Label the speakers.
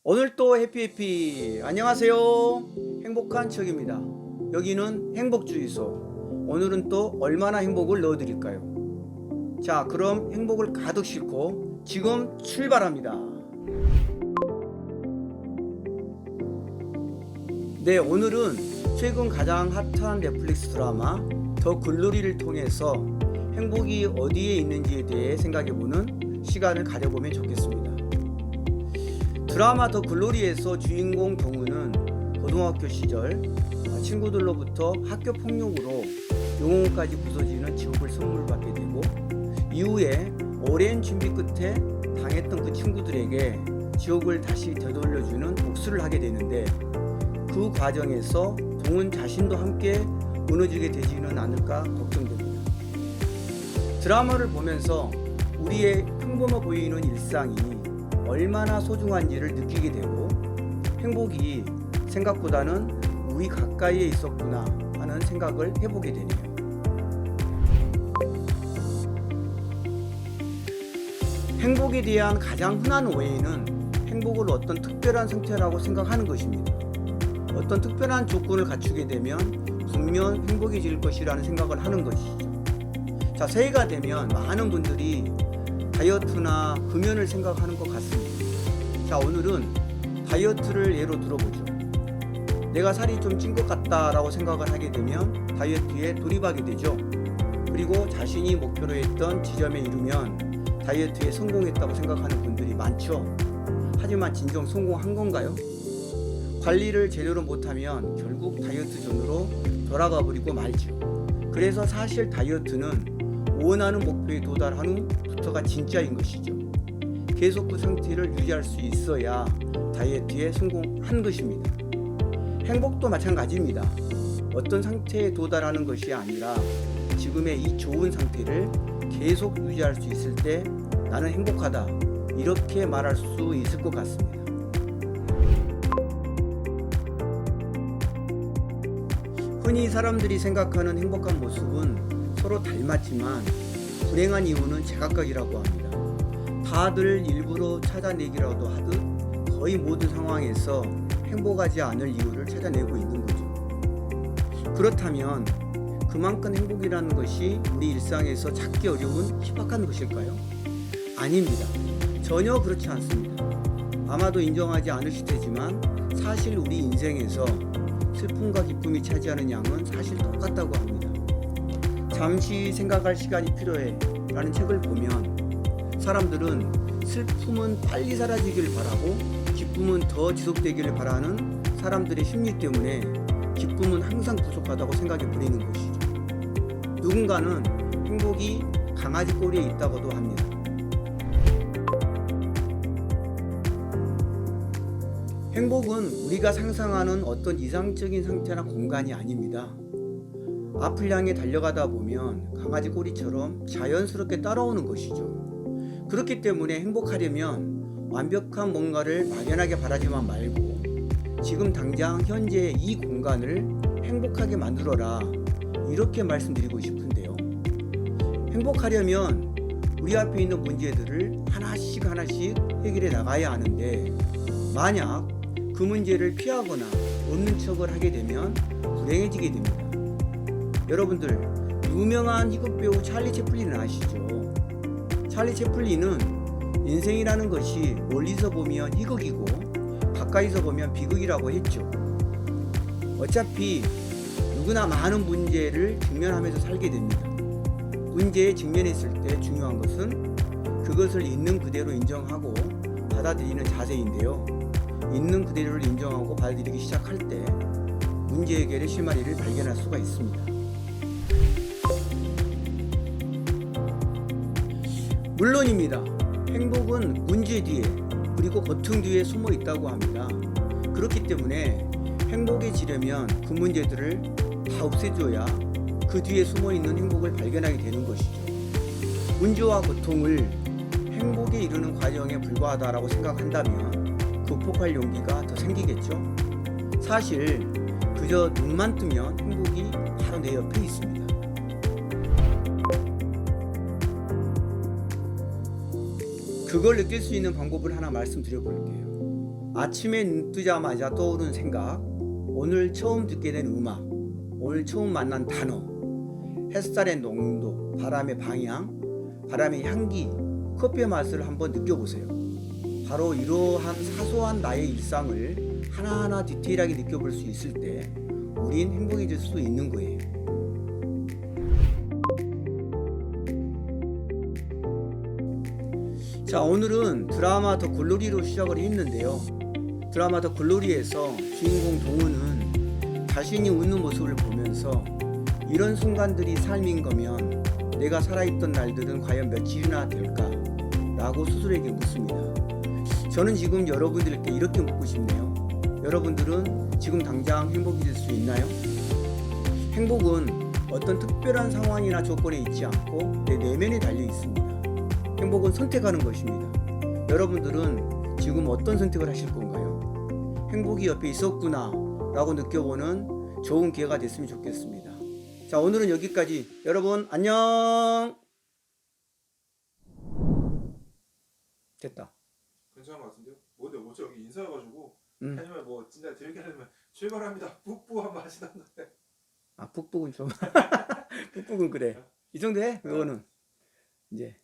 Speaker 1: 오늘 또 해피해피 안녕하세요. 행복한 척입니다. 여기는 행복주의소. 오늘은 또 얼마나 행복을 넣어드릴까요? 자, 그럼 행복을 가득 싣고 지금 출발합니다. 네, 오늘은 최근 가장 핫한 넷플릭스 드라마 더 글로리를 통해서 행복이 어디에 있는지에 대해 생각해보는 시간을 가져보면 좋겠습니다. 드라마 더 글로리에서 주인공 경우는 고등학교 시절 친구들로부터 학교 폭력으로 영혼까지 부서지는 지옥을 선물 받게 되고, 이후에 오랜 준비 끝에 당했던 그 친구들에게 지옥을 다시 되돌려주는 복수를 하게 되는데, 그 과정에서 동은 자신도 함께 무너지게 되지는 않을까 걱정됩니다. 드라마를 보면서 우리의 평범해 보이는 일상이 얼마나 소중한지를 느끼게 되고, 행복이 생각보다는 우리 가까이에 있었구나 하는 생각을 해보게 되네요. 행복에 대한 가장 흔한 오해는 행복을 어떤 특별한 상태라고 생각하는 것입니다. 어떤 특별한 조건을 갖추게 되면 분명 행복해질 것이라는 생각을 하는 것이죠. 자, 새해가 되면 많은 분들이 다이어트나 금연을 생각하는 것 같습니다. 자, 오늘은 다이어트를 예로 들어보죠. 내가 살이 좀 찐 것 같다라고 생각을 하게 되면 다이어트에 돌입하게 되죠. 그리고 자신이 목표로 했던 지점에 이르면 다이어트에 성공했다고 생각하는 분들이 많죠. 하지만 진정 성공한 건가요? 관리를 제대로 못하면 결국 다이어트 존으로 돌아가 버리고 말죠. 그래서 사실 다이어트는 원하는 목표에 도달한 후부터가 진짜인 것이죠. 계속 그 상태를 유지할 수 있어야 다이어트에 성공한 것입니다. 행복도 마찬가지입니다. 어떤 상태에 도달하는 것이 아니라 지금의 이 좋은 상태를 계속 유지할 수 있을 때 나는 행복하다, 이렇게 말할 수 있을 것 같습니다. 흔히 사람들이 생각하는 행복한 모습은 서로 닮았지만 불행한 이유는 제각각이라고 합니다. 다들 일부러 찾아내기라도 하듯 거의 모든 상황에서 행복하지 않을 이유를 찾아내고 있는 거죠. 그렇다면 그만큼 행복이라는 것이 우리 일상에서 찾기 어려운 희박한 것일까요? 아닙니다. 전혀 그렇지 않습니다. 아마도 인정하지 않으실 테지만 사실 우리 인생에서 슬픔과 기쁨이 차지하는 양은 사실 똑같다고 합니다. 잠시 생각할 시간이 필요해 라는 책을 보면 사람들은 슬픔은 빨리 사라지길 바라고 기쁨은 더 지속되기를 바라는 사람들의 심리 때문에 기쁨은 항상 부족하다고 생각해 버리는 것이죠. 누군가는 행복이 강아지 꼬리에 있다고도 합니다. 행복은 우리가 상상하는 어떤 이상적인 상태나 공간이 아닙니다. 앞을 향해 달려가다 보면 강아지 꼬리처럼 자연스럽게 따라오는 것이죠. 그렇기 때문에 행복하려면 완벽한 뭔가를 막연하게 바라지만 말고 지금 당장 현재의 이 공간을 행복하게 만들어라, 이렇게 말씀드리고 싶은데요. 행복하려면 우리 앞에 있는 문제들을 하나씩 해결해 나가야 하는데, 만약 그 문제를 피하거나 없는 척을 하게 되면 불행해지게 됩니다. 여러분들, 유명한 희극 배우 찰리 채플린을 아시죠? 찰리 채플린은 인생이라는 것이 멀리서 보면 희극이고 가까이서 보면 비극이라고 했죠. 어차피 누구나 많은 문제를 직면하면서 살게 됩니다. 문제에 직면했을 때 중요한 것은 그것을 있는 그대로 인정하고 받아들이는 자세인데요. 있는 그대로를 인정하고 받아들이기 시작할 때 문제 해결의 실마리를 발견할 수가 있습니다. 물론입니다. 행복은 문제 뒤에 그리고 고통 뒤에 숨어 있다고 합니다. 그렇기 때문에 행복해지려면 그 문제들을 다 없애줘야 그 뒤에 숨어 있는 행복을 발견하게 되는 것이죠. 문제와 고통을 행복에 이르는 과정에 불과하다라고 생각한다면 극복할 용기가 더 생기겠죠. 사실 그저 눈만 뜨면 행복이 바로 내 옆에 있습니다. 그걸 느낄 수 있는 방법을 하나 말씀드려 볼게요. 아침에 눈 뜨자마자 떠오른 생각, 오늘 처음 듣게 된 음악, 오늘 처음 만난 단어, 햇살의 농도, 바람의 방향, 바람의 향기, 커피의 맛을 한번 느껴보세요. 바로 이러한 사소한 나의 일상을 하나하나 디테일하게 느껴볼 수 있을 때 우린 행복해질 수 있는 거예요. 자, 오늘은 드라마 더 글로리로 시작을 했는데요. 드라마 더 글로리에서 주인공 동우는 자신이 웃는 모습을 보면서 이런 순간들이 삶인 거면 내가 살아있던 날들은 과연 며칠이나 될까? 라고 스스로에게 묻습니다. 저는 지금 여러분들께 이렇게 묻고 싶네요. 여러분들은 지금 당장 행복해질 수 있나요? 행복은 어떤 특별한 상황이나 조건에 있지 않고 내 내면에 달려 있습니다. 행복은 선택하는 것입니다. 여러분들은 지금 어떤 선택을 하실 건가요? 행복이 옆에 있었구나 라고 느껴보는 좋은 기회가 됐으면 좋겠습니다. 자, 오늘은 여기까지. 여러분 안녕. 됐다.
Speaker 2: 괜찮은 것 같은데요? 근데 어째 여기 인사해가지고
Speaker 1: 음.
Speaker 2: 뭐 진짜 들게 하려면 출발합니다 뿌뿌 한번 하시던데.
Speaker 1: 아, 푹푹은 좀 푹푹은 그래. 이 정도 해. 그거는 이제